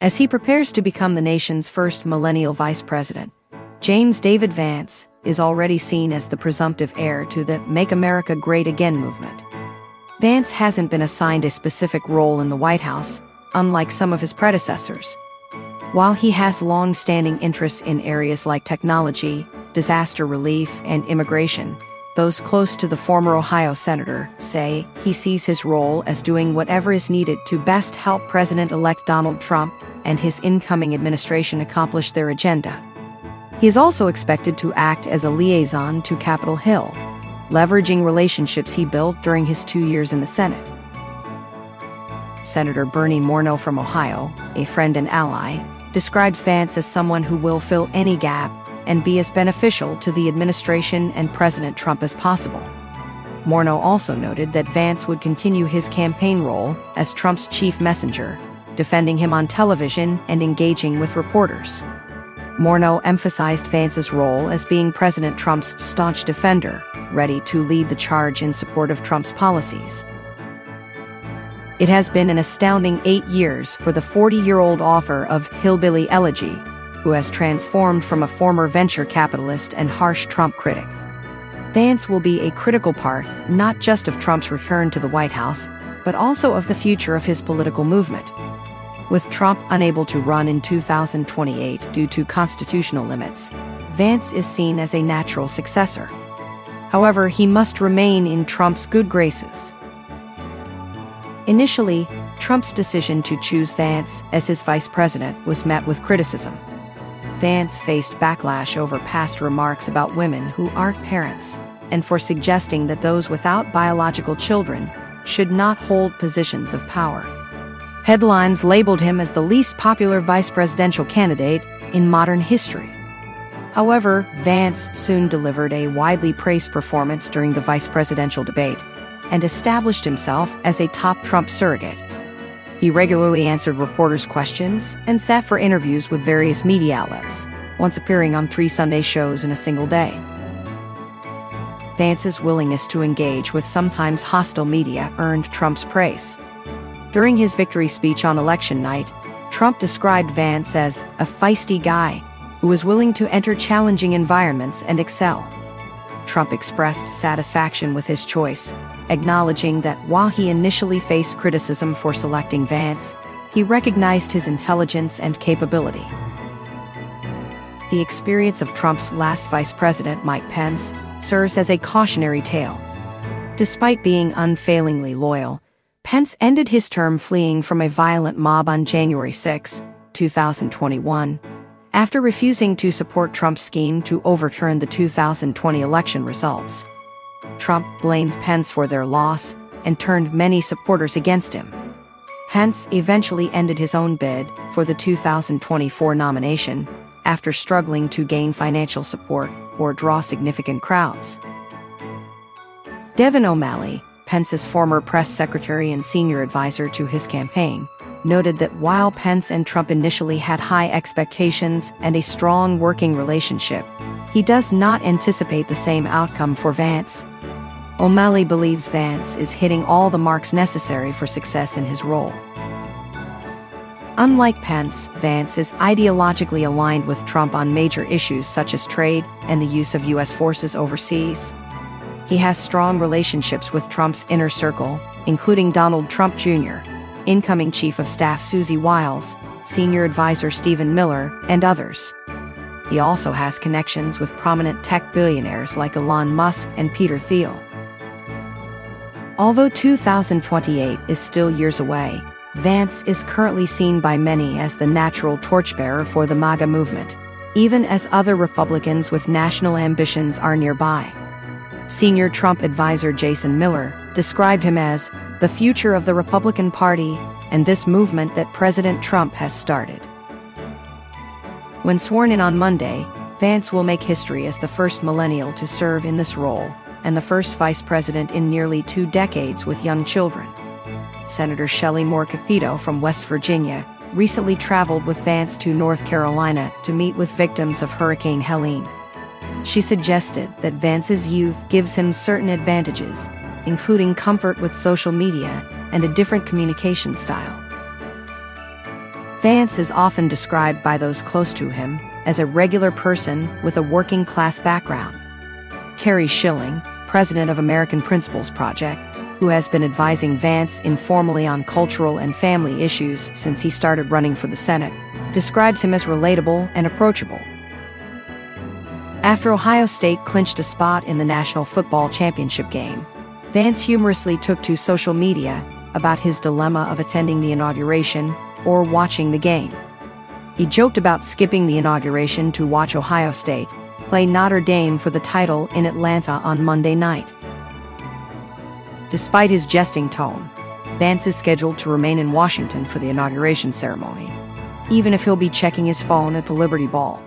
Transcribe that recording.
As he prepares to become the nation's first millennial vice president, James David Vance is already seen as the presumptive heir to the Make America Great Again movement. Vance hasn't been assigned a specific role in the White House, unlike some of his predecessors. While he has long-standing interests in areas like technology, disaster relief, and immigration, those close to the former Ohio senator say he sees his role as doing whatever is needed to best help President-elect Donald Trump and his incoming administration accomplish their agenda. He is also expected to act as a liaison to Capitol Hill, leveraging relationships he built during his 2 years in the Senate. Senator Bernie Morneau from Ohio, a friend and ally, describes Vance as someone who will fill any gap and be as beneficial to the administration and President Trump as possible. Morneau also noted that Vance would continue his campaign role as Trump's chief messenger, defending him on television and engaging with reporters. Morneau emphasized Vance's role as being President Trump's staunch defender, ready to lead the charge in support of Trump's policies. It has been an astounding 8 years for the 40-year-old author of Hillbilly Elegy, who has transformed from a former venture capitalist and harsh Trump critic. Vance will be a critical part not just of Trump's return to the White House, but also of the future of his political movement. With Trump unable to run in 2028 due to constitutional limits, Vance is seen as a natural successor. However, he must remain in Trump's good graces. Initially, Trump's decision to choose Vance as his vice president was met with criticism. Vance faced backlash over past remarks about women who aren't parents, and for suggesting that those without biological children should not hold positions of power. Headlines labeled him as the least popular vice presidential candidate in modern history. However, Vance soon delivered a widely praised performance during the vice presidential debate and established himself as a top Trump surrogate. He regularly answered reporters' questions and sat for interviews with various media outlets, once appearing on 3 Sunday shows in a single day. Vance's willingness to engage with sometimes hostile media earned Trump's praise. During his victory speech on election night, Trump described Vance as a feisty guy who was willing to enter challenging environments and excel. Trump expressed satisfaction with his choice, acknowledging that while he initially faced criticism for selecting Vance, he recognized his intelligence and capability. The experience of Trump's last vice president, Mike Pence, serves as a cautionary tale. Despite being unfailingly loyal, Pence ended his term fleeing from a violent mob on January 6, 2021, after refusing to support Trump's scheme to overturn the 2020 election results. Trump blamed Pence for their loss and turned many supporters against him. Pence eventually ended his own bid for the 2024 nomination after struggling to gain financial support or draw significant crowds. Devin O'Malley, Pence's former press secretary and senior advisor to his campaign, noted that while Pence and Trump initially had high expectations and a strong working relationship, he does not anticipate the same outcome for Vance. O'Malley believes Vance is hitting all the marks necessary for success in his role. Unlike Pence, Vance is ideologically aligned with Trump on major issues such as trade and the use of U.S. forces overseas. He has strong relationships with Trump's inner circle, including Donald Trump Jr., incoming Chief of Staff Susie Wiles, Senior Advisor Stephen Miller, and others. He also has connections with prominent tech billionaires like Elon Musk and Peter Thiel. Although 2028 is still years away, Vance is currently seen by many as the natural torchbearer for the MAGA movement, even as other Republicans with national ambitions are nearby. Senior Trump advisor Jason Miller described him as the future of the Republican Party and this movement that President Trump has started. When sworn in on Monday, Vance will make history as the first millennial to serve in this role and the first vice president in nearly 2 decades with young children. Senator Shelley Moore Capito from West Virginia recently traveled with Vance to North Carolina to meet with victims of Hurricane Helene. She suggested that Vance's youth gives him certain advantages, including comfort with social media and a different communication style. Vance is often described by those close to him as a regular person with a working-class background. Terry Schilling, president of American Principles Project, who has been advising Vance informally on cultural and family issues since he started running for the Senate, describes him as relatable and approachable. After Ohio State clinched a spot in the National Football Championship game, Vance humorously took to social media about his dilemma of attending the inauguration or watching the game. He joked about skipping the inauguration to watch Ohio State play Notre Dame for the title in Atlanta on Monday night. Despite his jesting tone, Vance is scheduled to remain in Washington for the inauguration ceremony, even if he'll be checking his phone at the Liberty Ball.